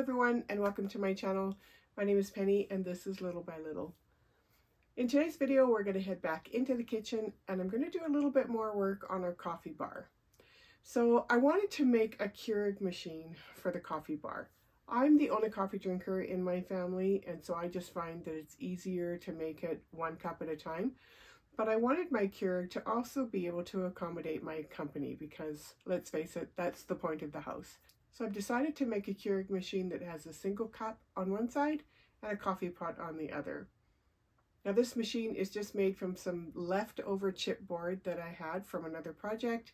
everyone, and welcome to my channel. My name is Penny and this is Little by Little. In today's video we're going to head back into the kitchen and I'm going to do a little bit more work on our coffee bar. So I wanted to make a Keurig machine for the coffee bar. I'm the only coffee drinker in my family, and so I just find that it's easier to make it 1 cup at a time. But I wanted my Keurig to also be able to accommodate my company because, let's face it, that's the point of the house. So I've decided to make a Keurig machine that has a single cup on one side and a coffee pot on the other. Now this machine is just made from some leftover chipboard that I had from another project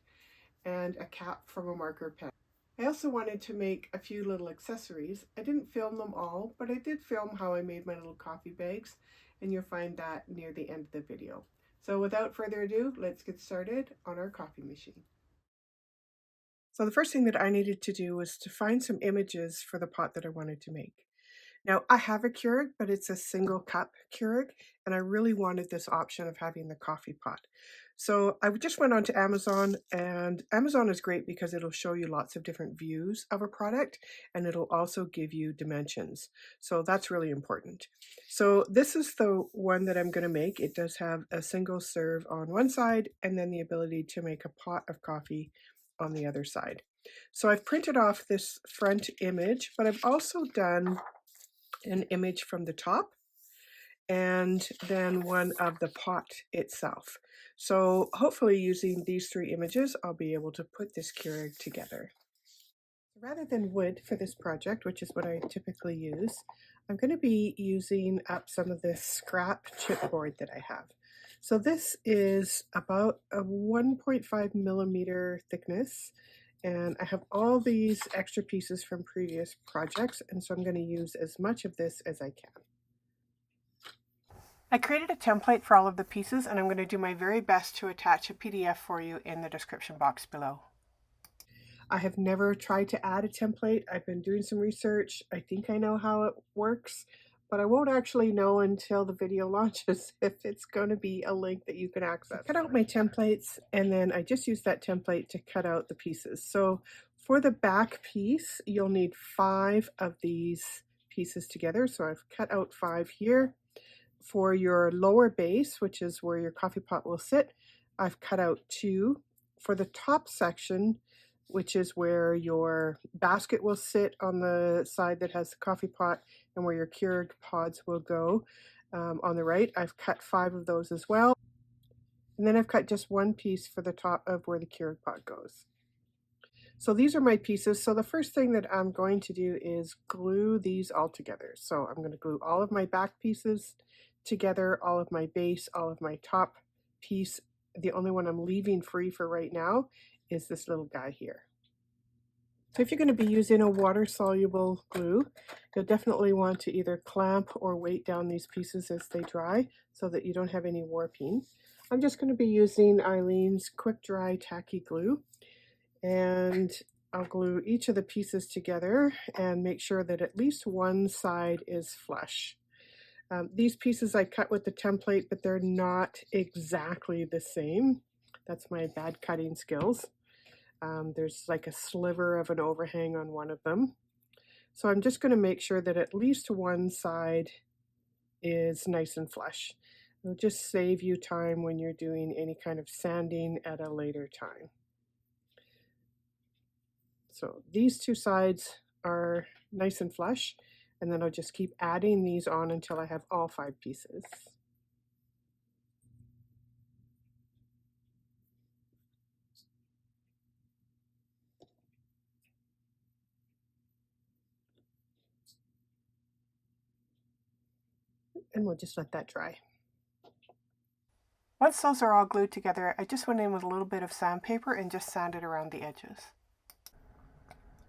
and a cap from a marker pen. I also wanted to make a few little accessories. I didn't film them all, but I did film how I made my little coffee bags, and you'll find that near the end of the video. So without further ado, let's get started on our coffee machine. So the first thing that I needed to do was to find some images for the pot that I wanted to make. Now I have a Keurig, but it's a single cup Keurig, and I really wanted this option of having the coffee pot. So I just went on to Amazon, and Amazon is great because it'll show you lots of different views of a product, and it'll also give you dimensions. So that's really important. So this is the one that I'm going to make. It does have a single serve on one side and then the ability to make a pot of coffee on the other side. So I've printed off this front image, but I've also done an image from the top and then one of the pot itself. So hopefully using these 3 images, I'll be able to put this Keurig together. Rather than wood for this project, which is what I typically use, I'm going to be using up some of this scrap chipboard that I have. So this is about a 1.5 millimeter thickness, and I have all these extra pieces from previous projects, and so I'm going to use as much of this as I can. I created a template for all of the pieces, and I'm going to do my very best to attach a PDF for you in the description box below. I have never tried to add a template. I've been doing some research. I think I know how it works, but I won't actually know until the video launches if it's going to be a link that you can access. I cut out my templates, and then I just use that template to cut out the pieces. So for the back piece, you'll need 5 of these pieces together. So I've cut out 5 here. For your lower base, which is where your coffee pot will sit, I've cut out 2. For the top section, which is where your basket will sit on the side that has the coffee pot and where your Keurig pods will go on the right, I've cut 5 of those as well. And then I've cut just 1 piece for the top of where the Keurig pot goes. So these are my pieces. So the first thing that I'm going to do is glue these all together. So I'm going to glue all of my back pieces together, all of my base, all of my top piece. The only one I'm leaving free for right now is this little guy here. So if you're going to be using a water-soluble glue, you'll definitely want to either clamp or weight down these pieces as they dry so that you don't have any warping. I'm just going to be using Eileen's Quick Dry Tacky Glue, and I'll glue each of the pieces together and make sure that at least one side is flush. These pieces I cut with the template, but they're not exactly the same. That's my bad cutting skills. There's like a sliver of an overhang on one of them. So I'm just going to make sure that at least one side is nice and flush. It'll just save you time when you're doing any kind of sanding at a later time. So these 2 sides are nice and flush, and then I'll just keep adding these on until I have all 5 pieces. And we'll just let that dry. Once those are all glued together, I just went in with a little bit of sandpaper and just sanded around the edges.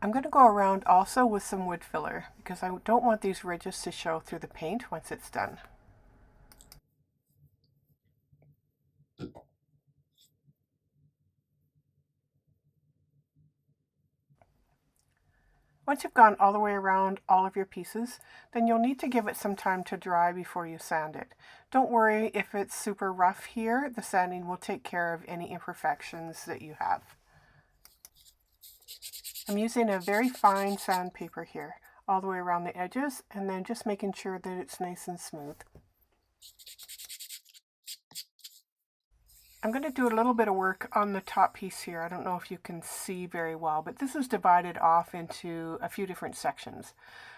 I'm going to go around also with some wood filler because I don't want these ridges to show through the paint once it's done. Once you've gone all the way around all of your pieces, then you'll need to give it some time to dry before you sand it. Don't worry if it's super rough here, the sanding will take care of any imperfections that you have. I'm using a very fine sandpaper here. all the way around the edges, and then just making sure that it's nice and smooth. I'm going to do a little bit of work on the top piece here. I don't know if you can see very well, but this is divided off into a few different sections.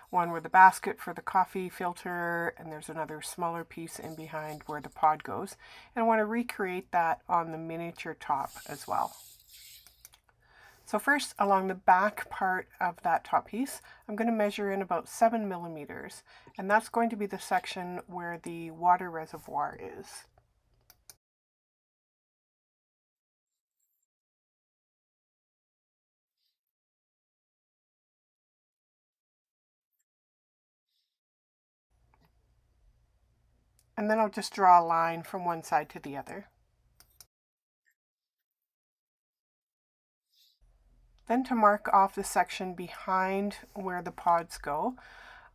One where the basket for the coffee filter, and there's another smaller piece in behind where the pod goes. And I want to recreate that on the miniature top as well. So first, along the back part of that top piece, I'm going to measure in about 7 millimeters, and that's going to be the section where the water reservoir is. And then I'll just draw a line from one side to the other. Then to mark off the section behind where the pods go,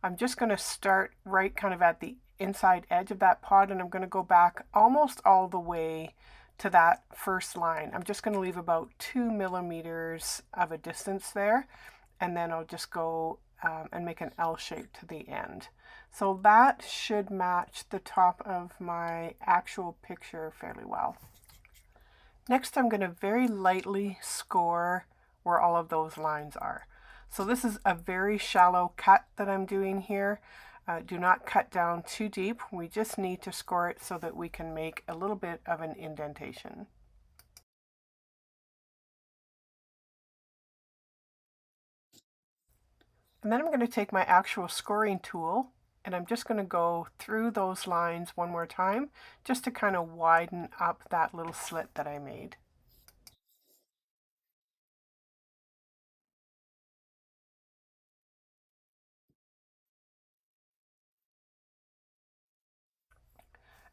I'm just going to start right kind of at the inside edge of that pod, and I'm going to go back almost all the way to that first line. I'm just going to leave about 2 millimeters of a distance there, and then I'll just go and make an L shape to the end. So that should match the top of my actual picture fairly well. Next, I'm going to very lightly score where all of those lines are. So this is a very shallow cut that I'm doing here. Do not cut down too deep. We just need to score it so that we can make a little bit of an indentation. And then I'm going to take my actual scoring tool, and I'm just going to go through those lines one more time just to kind of widen up that little slit that I made.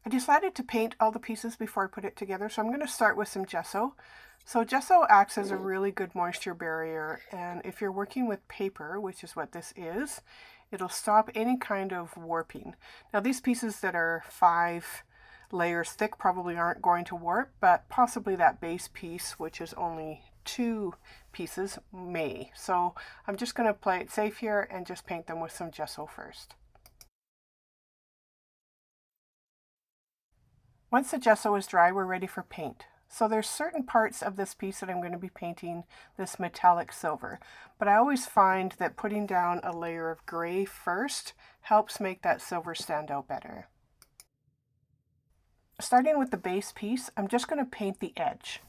I decided to paint all the pieces before I put it together, so I'm going to start with some gesso. So gesso acts as a really good moisture barrier, and if you're working with paper, which is what this is, it'll stop any kind of warping. Now these pieces that are 5 layers thick probably aren't going to warp, but possibly that base piece, which is only 2 pieces, may. So I'm just going to play it safe here and just paint them with some gesso first. Once the gesso is dry, we're ready for paint. So there's certain parts of this piece that I'm going to be painting this metallic silver, but I always find that putting down a layer of gray first helps make that silver stand out better. Starting with the base piece, I'm just going to paint the edge.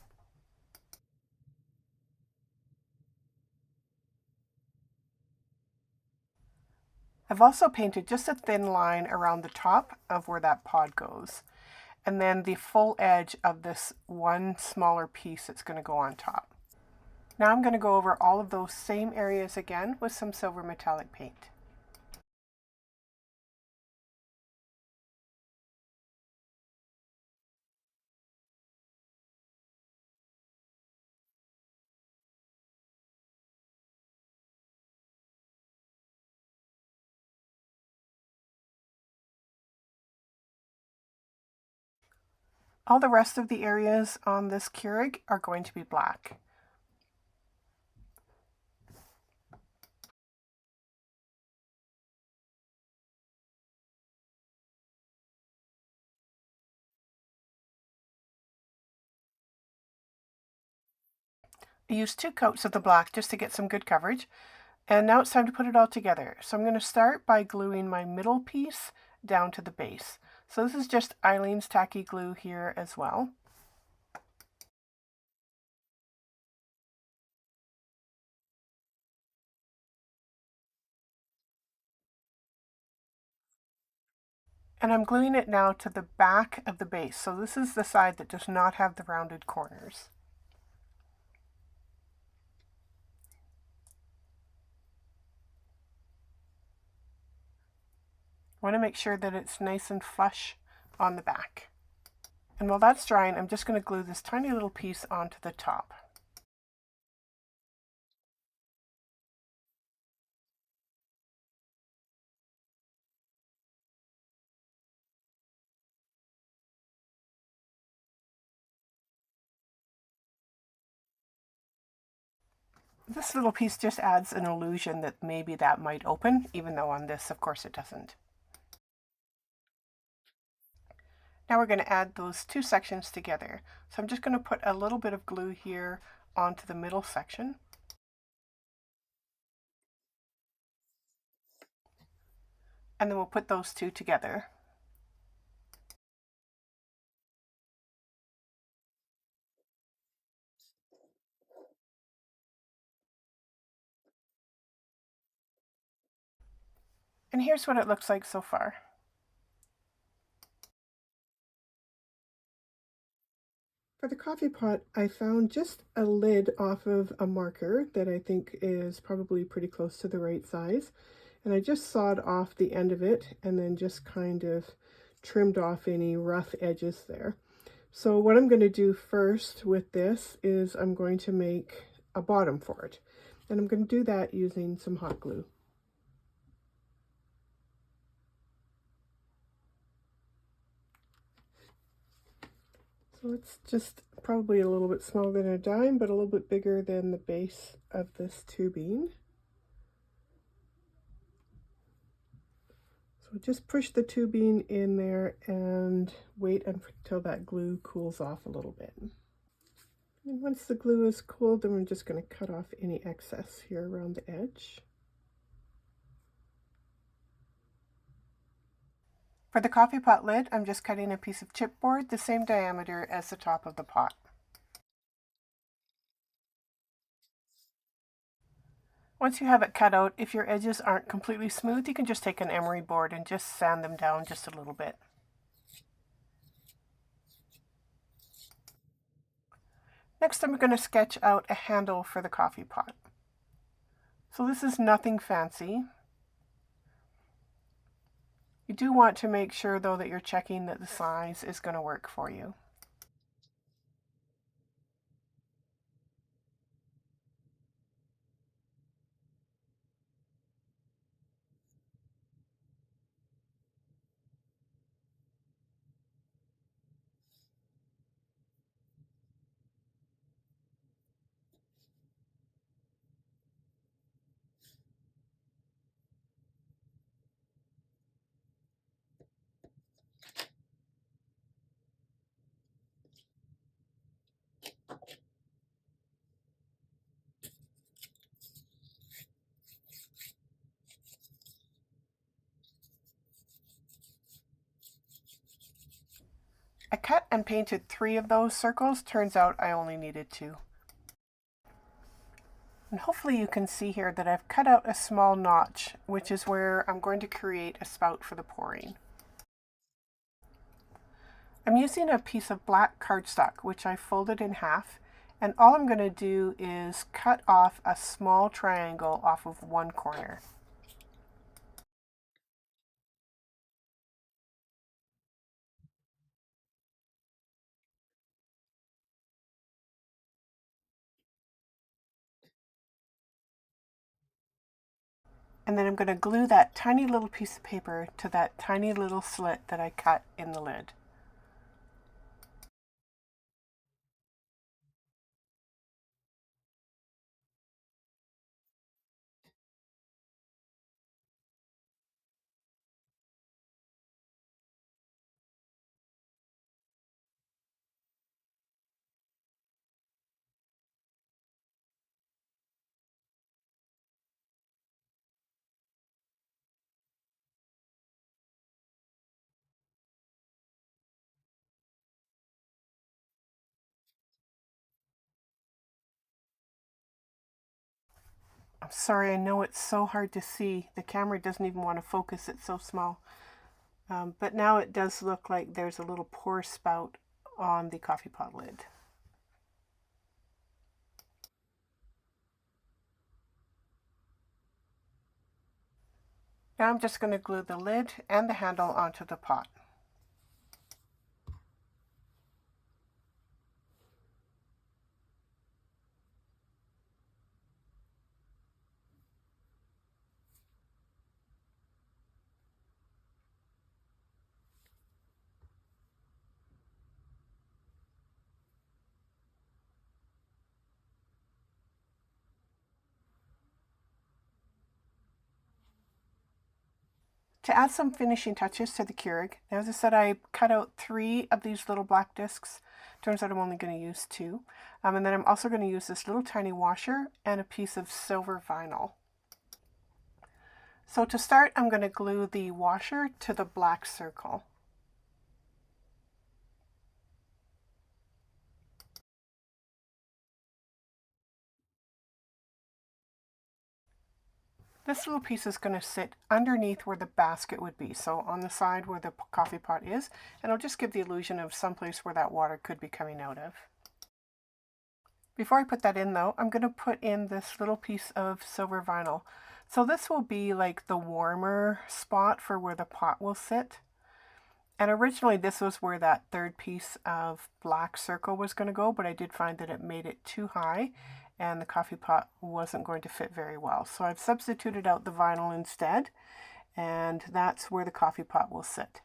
I've also painted just a thin line around the top of where that pod goes, and then the full edge of this one smaller piece that's going to go on top. Now I'm going to go over all of those same areas again with some silver metallic paint. All the rest of the areas on this Keurig are going to be black. I used 2 coats of the black just to get some good coverage, and now it's time to put it all together. So I'm going to start by gluing my middle piece down to the base. So this is just Eileen's tacky glue here as well. And I'm gluing it now to the back of the base. So this is the side that does not have the rounded corners. I want to make sure that it's nice and flush on the back. And while that's drying, I'm just going to glue this tiny little piece onto the top. This little piece just adds an illusion that maybe that might open, even though on this, of course, it doesn't. Now we're going to add those two sections together. So I'm just going to put a little bit of glue here onto the middle section. And then we'll put those two together. And here's what it looks like so far. For the coffee pot, I found just a lid off of a marker that I think is probably pretty close to the right size. And I just sawed off the end of it and then just kind of trimmed off any rough edges there. So what I'm going to do first with this is I'm going to make a bottom for it. And I'm going to do that using some hot glue. So it's just probably a little bit smaller than a dime, but a little bit bigger than the base of this tubing. So just push the tubing in there and wait until that glue cools off a little bit. And once the glue is cooled, then we're just going to cut off any excess here around the edge. For the coffee pot lid, I'm just cutting a piece of chipboard the same diameter as the top of the pot. Once you have it cut out, if your edges aren't completely smooth, you can just take an emery board and just sand them down just a little bit. Next, I'm going to sketch out a handle for the coffee pot. So this is nothing fancy. You do want to make sure, though, that you're checking that the size is going to work for you. I cut and painted 3 of those circles. Turns out I only needed 2. And hopefully you can see here that I've cut out a small notch, which is where I'm going to create a spout for the pouring. I'm using a piece of black cardstock, which I folded in half, and all I'm going to do is cut off a small triangle off of one corner. And then I'm going to glue that tiny little piece of paper to that tiny little slit that I cut in the lid. I'm sorry, I know it's so hard to see. The camera doesn't even want to focus, it's so small. But now it does look like there's a little pour spout on the coffee pot lid. Now I'm just going to glue the lid and the handle onto the pot. To add some finishing touches to the Keurig, now as I said, I cut out 3 of these little black discs. Turns out I'm only going to use 2. And then I'm also going to use this little tiny washer and a piece of silver vinyl. So to start, I'm going to glue the washer to the black circle. This little piece is going to sit underneath where the basket would be, so on the side where the coffee pot is, and it'll just give the illusion of someplace where that water could be coming out of. Before I put that in though, I'm going to put in this little piece of silver vinyl. So this will be like the warmer spot for where the pot will sit. And originally this was where that third piece of black circle was going to go, but I did find that it made it too high and the coffee pot wasn't going to fit very well. So I've substituted out the vinyl instead, and that's where the coffee pot will sit.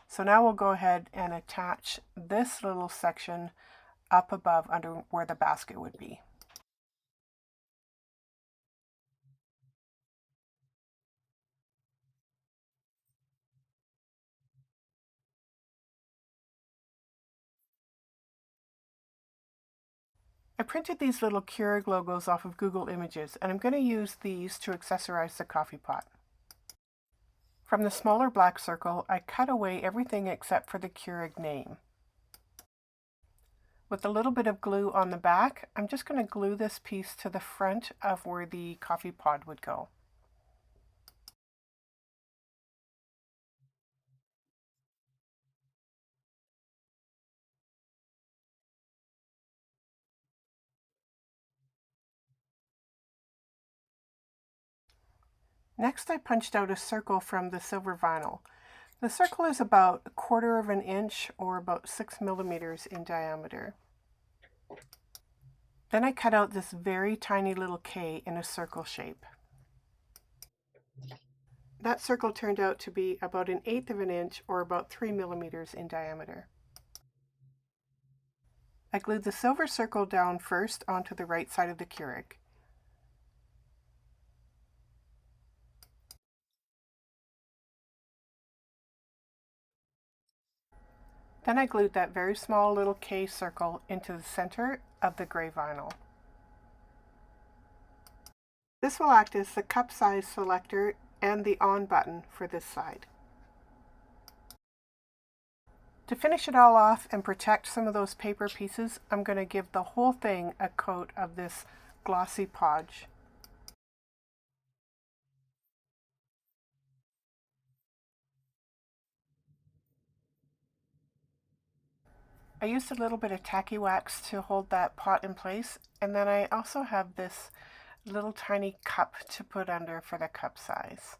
So now we'll go ahead and attach this little section up above under where the basket would be. I printed these little Curig logos off of Google Images, and I'm going to use these to accessorize the coffee pot. From the smaller black circle, I cut away everything except for the Keurig name. With a little bit of glue on the back, I'm just going to glue this piece to the front of where the coffee pod would go. Next, I punched out a circle from the silver vinyl. The circle is about 1/4 of an inch or about 6 millimeters in diameter. Then I cut out this very tiny little K in a circle shape. That circle turned out to be about 1/8 of an inch or about 3 millimeters in diameter. I glued the silver circle down first onto the right side of the Keurig. Then I glued that very small little K circle into the center of the gray vinyl. This will act as the cup size selector and the on button for this side. To finish it all off and protect some of those paper pieces, I'm going to give the whole thing a coat of this glossy podge. I used a little bit of tacky wax to hold that pot in place, and then I also have this little tiny cup to put under for the cup size.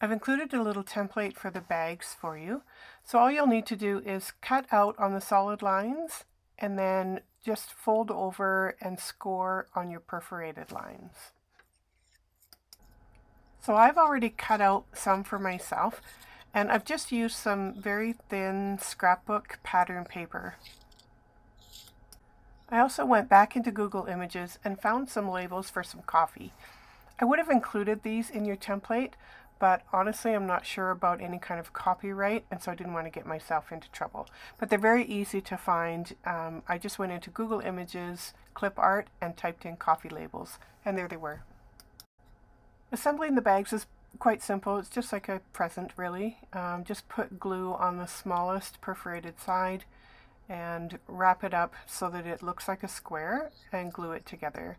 I've included a little template for the bags for you, so all you'll need to do is cut out on the solid lines and then just fold over and score on your perforated lines. So I've already cut out some for myself, and I've just used some very thin scrapbook pattern paper. I also went back into Google Images and found some labels for some coffee. I would have included these in your template, but honestly I'm not sure about any kind of copyright, and so I didn't want to get myself into trouble. But they're very easy to find. I just went into Google Images, Clip Art, and typed in coffee labels, and there they were. Assembling the bags is quite simple. It's just like a present, really. Just put glue on the smallest perforated side and wrap it up so that it looks like a square and glue it together.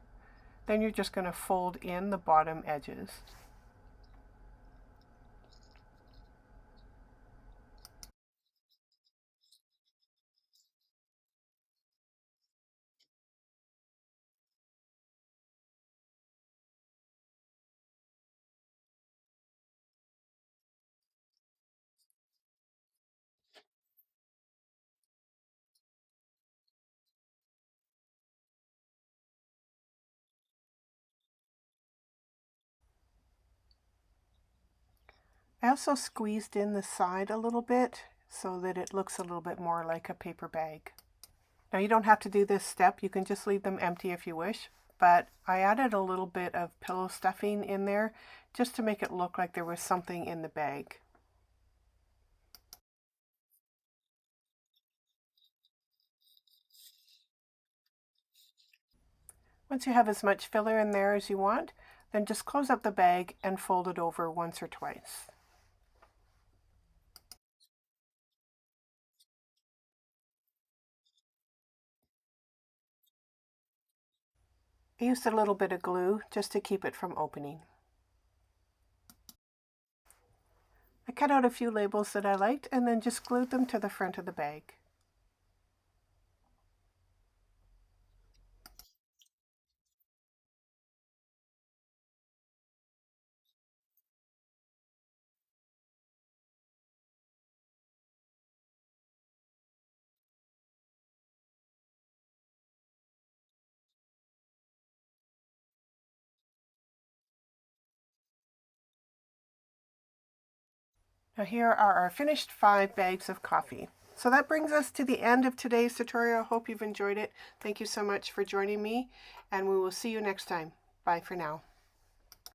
Then you're just going to fold in the bottom edges. I also squeezed in the side a little bit so that it looks a little bit more like a paper bag. Now you don't have to do this step, you can just leave them empty if you wish, but I added a little bit of pillow stuffing in there just to make it look like there was something in the bag. Once you have as much filler in there as you want, then just close up the bag and fold it over once or twice. I used a little bit of glue just to keep it from opening. I cut out a few labels that I liked and then just glued them to the front of the bag. Now here are our finished 5 bags of coffee. So that brings us to the end of today's tutorial. I hope you've enjoyed it. Thank you so much for joining me, and we will see you next time. Bye for now.